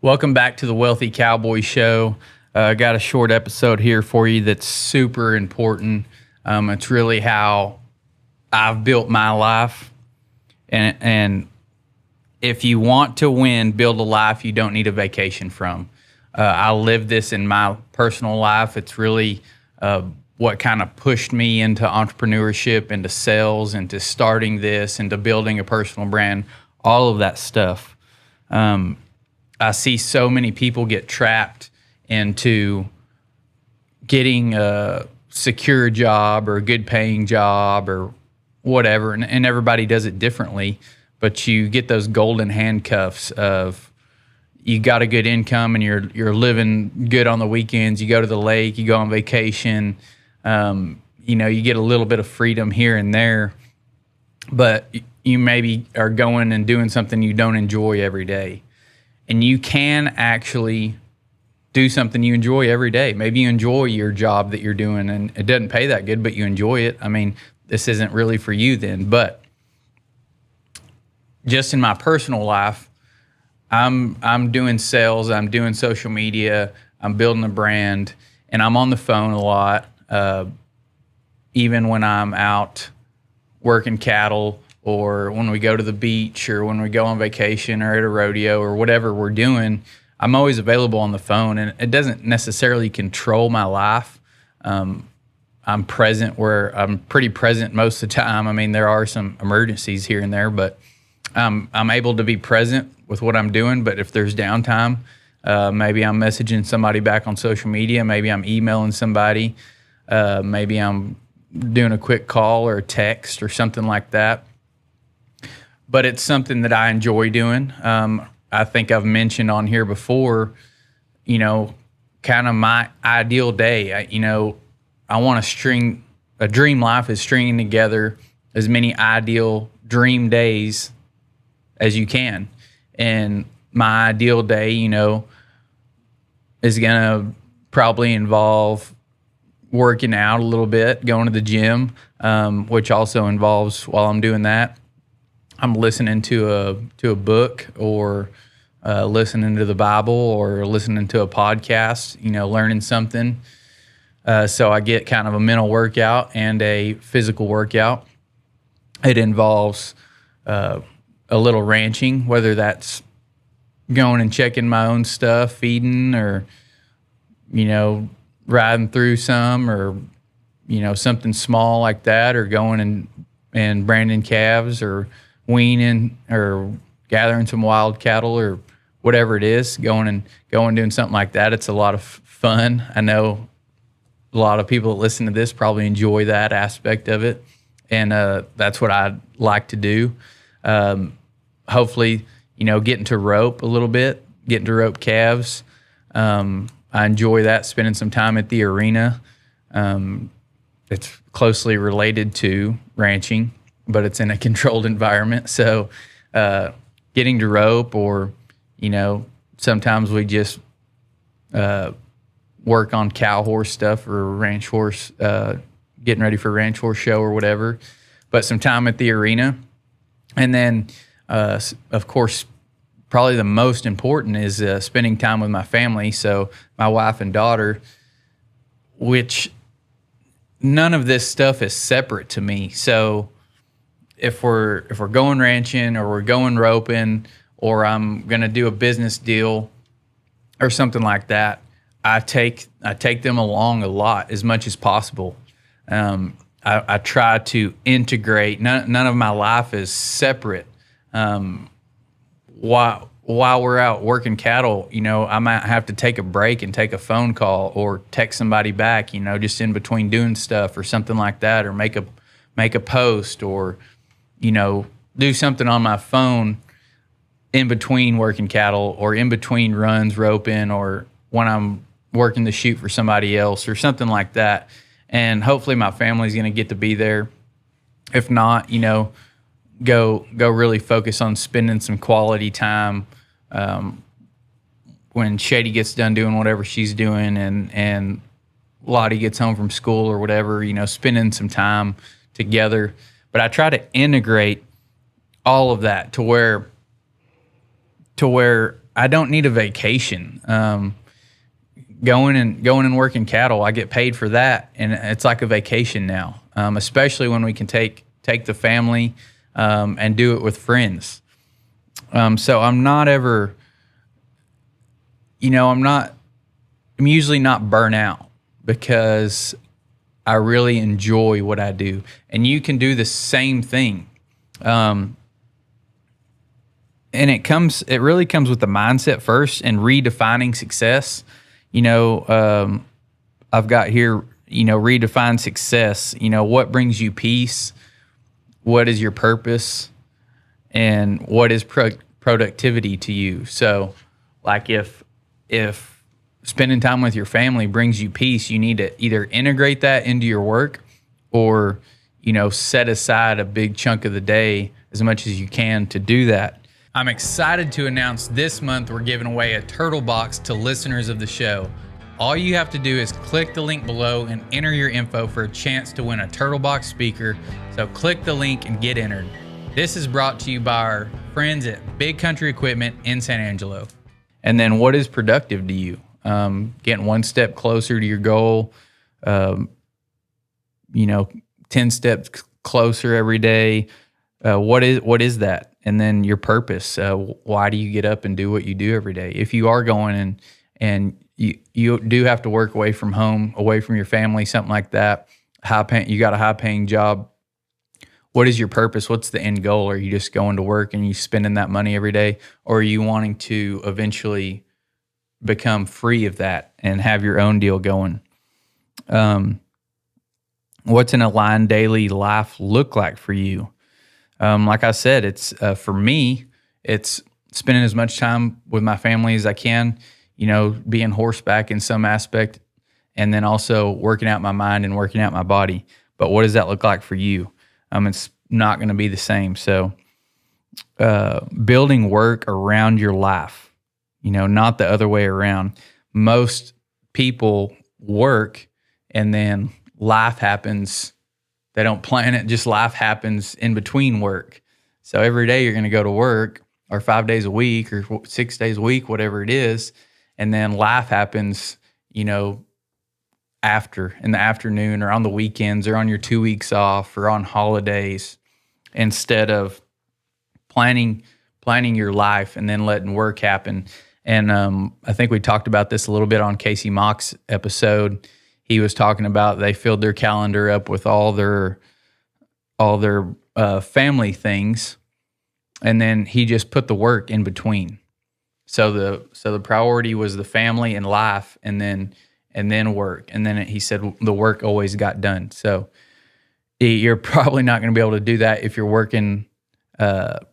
Welcome back to the Wealthy Cowboy Show. I got a short episode here for you that's super important. It's really how I've built my life. And if you want to win, build a life you don't need a vacation from. I live this in my personal life. It's really what kind of pushed me into entrepreneurship, into sales, into starting this, into building a personal brand, all of that stuff. I see so many people get trapped into getting a secure job or a good paying job or whatever, and everybody does it differently, but you get those golden handcuffs of you got a good income and you're living good on the weekends, you go to the lake, you go on vacation, you get a little bit of freedom here and there, but you maybe are going and doing something you don't enjoy every day. And you can actually do something you enjoy every day. Maybe you enjoy your job that you're doing and it doesn't pay that good, but you enjoy it. I mean, this isn't really for you then. But just in my personal life, I'm doing sales, I'm doing social media, I'm building a brand, and I'm on the phone a lot, even when I'm out working cattle, or when we go to the beach, or when we go on vacation, or at a rodeo, or whatever we're doing. I'm always available on the phone, and it doesn't necessarily control my life. I'm present where I'm pretty present most of the time. I mean, there are some emergencies here and there, but I'm able to be present with what I'm doing. But if there's downtime, maybe I'm messaging somebody back on social media, maybe I'm emailing somebody, maybe I'm doing a quick call or a text or something like that. But it's something that I enjoy doing. I think I've mentioned on here before, kind of my ideal day. I want a dream life is stringing together as many ideal dream days as you can. And my ideal day, is going to probably involve working out a little bit, going to the gym, which also involves, while I'm doing that, I'm listening to a book, or listening to the Bible, or listening to a podcast, learning something. So I get kind of a mental workout and a physical workout. It involves a little ranching, whether that's going and checking my own stuff, feeding, or, riding through some, or, something small like that, or going and branding calves, or weaning, or gathering some wild cattle, or whatever it is, going doing something like that. It's a lot of fun. I know a lot of people that listen to this probably enjoy that aspect of it, and that's what I like to do. Hopefully, getting to rope a little bit, getting to rope calves. I enjoy that, spending some time at the arena. It's closely related to ranching, but it's in a controlled environment. So getting to rope, or, sometimes we just work on cow horse stuff, or ranch horse, getting ready for a ranch horse show or whatever. But some time at the arena. And then, of course, probably the most important is spending time with my family. So my wife and daughter, which none of this stuff is separate to me. So if we're going ranching, or we're going roping, or I'm going to do a business deal or something like that, I take them along a lot, as much as possible. I try to integrate. None of my life is separate. While we're out working cattle, I might have to take a break and take a phone call, or text somebody back, just in between doing stuff or something like that, or make a post, or, do something on my phone in between working cattle, or in between runs roping, or when I'm working the shoot for somebody else, or something like that. And hopefully my family's going to get to be there. If not, go really focus on spending some quality time when Shady gets done doing whatever she's doing, and Lottie gets home from school or whatever, spending some time together. But I try to integrate all of that to where I don't need a vacation. Going and working cattle, I get paid for that, and it's like a vacation now. Especially when we can take the family and do it with friends. So I'm not ever, I'm usually not burnt out because I really enjoy what I do. And you can do the same thing. And it really comes with the mindset first and redefining success. I've got here, redefine success. What brings you peace? What is your purpose? And what is productivity to you? So, like if spending time with your family brings you peace, you need to either integrate that into your work or, set aside a big chunk of the day as much as you can to do that. I'm excited to announce this month we're giving away a turtle box to listeners of the show. All you have to do is click the link below and enter your info for a chance to win a turtle box speaker. So click the link and get entered. This is brought to you by our friends at Big Country Equipment in San Angelo. And then what is productive to you? Getting one step closer to your goal, 10 steps closer every day. What is that? And then your purpose. Why do you get up and do what you do every day? If you are going and you do have to work away from home, away from your family, something like that, you got a high paying job. What is your purpose? What's the end goal? Are you just going to work and you spending that money every day? Or are you wanting to eventually become free of that and have your own deal going? What's an aligned daily life look like for you? Like I said, it's for me, it's spending as much time with my family as I can, being horseback in some aspect, and then also working out my mind and working out my body. But what does that look like for you? It's not going to be the same. So building work around your life, not the other way around. Most people work and then life happens. They don't plan it, just life happens in between work. So every day you're going to go to work, or 5 days a week or 6 days a week, whatever it is. And then life happens, after in the afternoon or on the weekends or on your 2 weeks off or on holidays, instead of planning your life and then letting work happen. And I think we talked about this a little bit on Casey Mock's episode. He was talking about they filled their calendar up with all their family things, and then he just put the work in between. So the priority was the family and life, and then work. And then he said the work always got done. So you're probably not going to be able to do that if you're working, a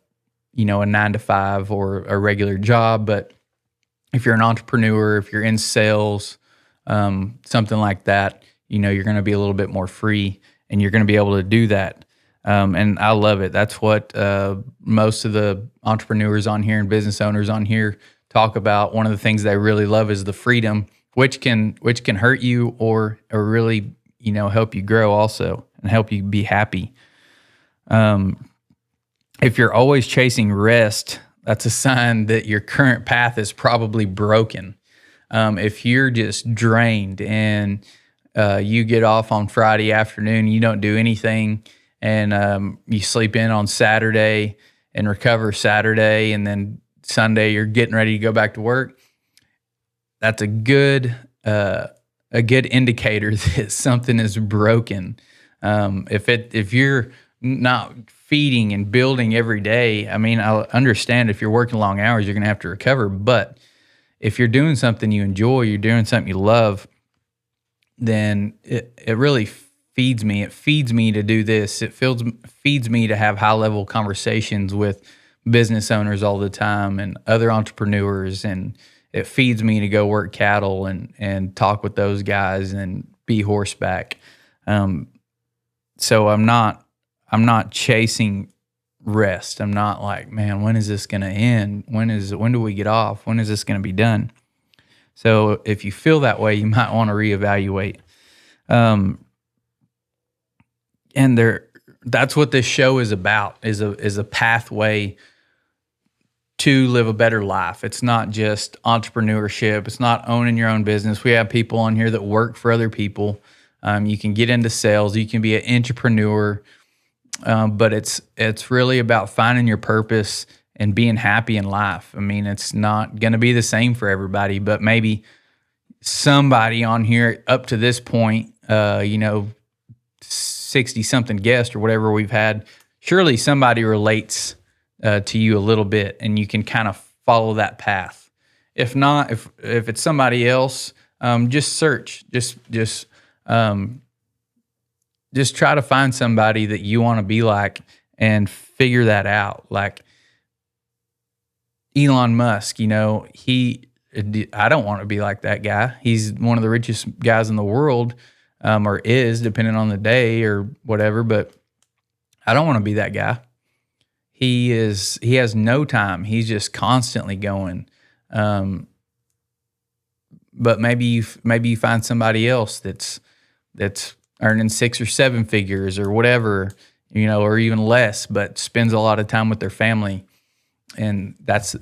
9 to 5 or a regular job. But if you're an entrepreneur, if you're in sales, something like that, you're going to be a little bit more free, and you're going to be able to do that. And I love it. That's what most of the entrepreneurs on here and business owners on here talk about. One of the things they really love is the freedom, which can hurt you or really, help you grow also and help you be happy. If you're always chasing rest, that's a sign that your current path is probably broken. If you're just drained and you get off on Friday afternoon, you don't do anything, and you sleep in on Saturday and recover Saturday, and then Sunday you're getting ready to go back to work, that's a good indicator that something is broken. If you're not feeding and building every day, I mean, I understand if you're working long hours, you're going to have to recover. But if you're doing something you enjoy, you're doing something you love, then it really feeds me. It feeds me to do this. It feeds me to have high-level conversations with business owners all the time and other entrepreneurs, and it feeds me to go work cattle and talk with those guys and be horseback. So I'm not chasing rest. I'm not like, man, when is this going to end? When do we get off? When is this going to be done? So if you feel that way, you might want to reevaluate. And that's what this show is about, is a pathway to live a better life. It's not just entrepreneurship. It's not owning your own business. We have people on here that work for other people. You can get into sales. You can be an entrepreneur, but it's really about finding your purpose and being happy in life. I mean, it's not going to be the same for everybody, but maybe somebody on here up to this point, 60-something guests or whatever we've had, surely somebody relates to you a little bit, and you can kind of follow that path. If not, if it's somebody else, just search, just try to find somebody that you want to be like and figure that out. Like Elon Musk, I don't want to be like that guy. He's one of the richest guys in the world, or is, depending on the day or whatever, but I don't want to be that guy. He has no time. He's just constantly going. But maybe you find somebody else that's earning 6 or 7 figures or whatever, or even less, but spends a lot of time with their family. And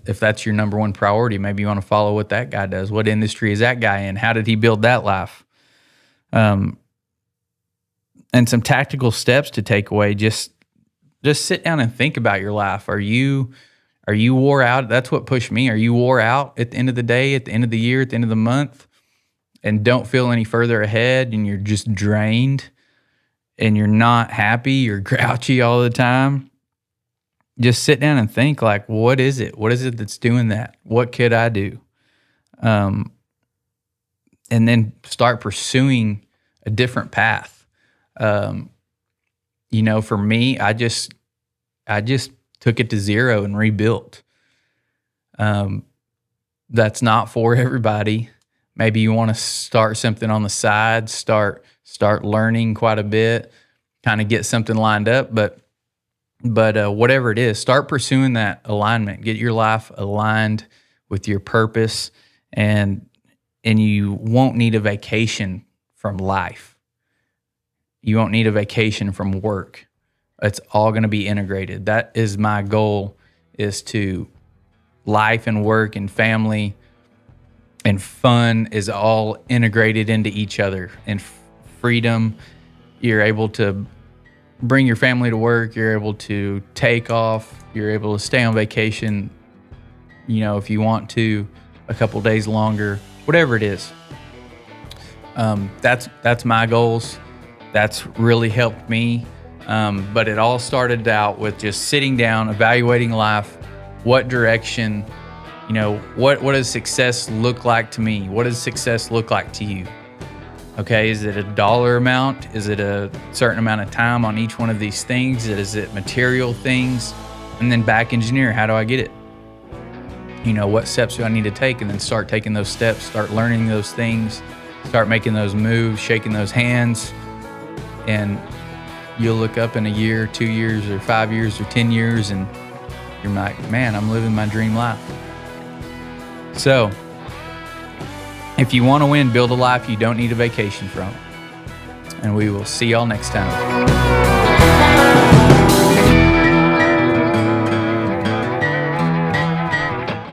if that's your number one priority, maybe you want to follow what that guy does. What industry is that guy in? How did he build that life? And some tactical steps to take away. Just sit down and think about your life. Are you wore out? That's what pushed me. Are you wore out at the end of the day, at the end of the year, at the end of the month, and don't feel any further ahead, and you're just drained, and you're not happy, you're grouchy all the time? Just sit down and think, like, what is it? What is it that's doing that? What could I do? And then start pursuing a different path. For me, I just took it to zero and rebuilt. That's not for everybody. Maybe you want to start something on the side, start learning quite a bit, kind of get something lined up, but whatever it is, start pursuing that alignment. Get your life aligned with your purpose, and you won't need a vacation from life. You won't need a vacation from work. It's all going to be integrated. That is my goal, is to life and work and family and fun is all integrated into each other. And freedom, you're able to bring your family to work. You're able to take off. You're able to stay on vacation, if you want to, a couple days longer, whatever it is. That's my goals. That's really helped me. But it all started out with just sitting down, evaluating life. What direction, what does success look like to me? What does success look like to you? Okay, is it a dollar amount? Is it a certain amount of time on each one of these things? Is it material things? And then back engineer, how do I get it? What steps do I need to take? And then start taking those steps, start learning those things, start making those moves, shaking those hands. And you'll look up in a year, 2 years, or 5 years, or 10 years, and you're like, man, I'm living my dream life. So, if you want to win, build a life you don't need a vacation from. And we will see y'all next time.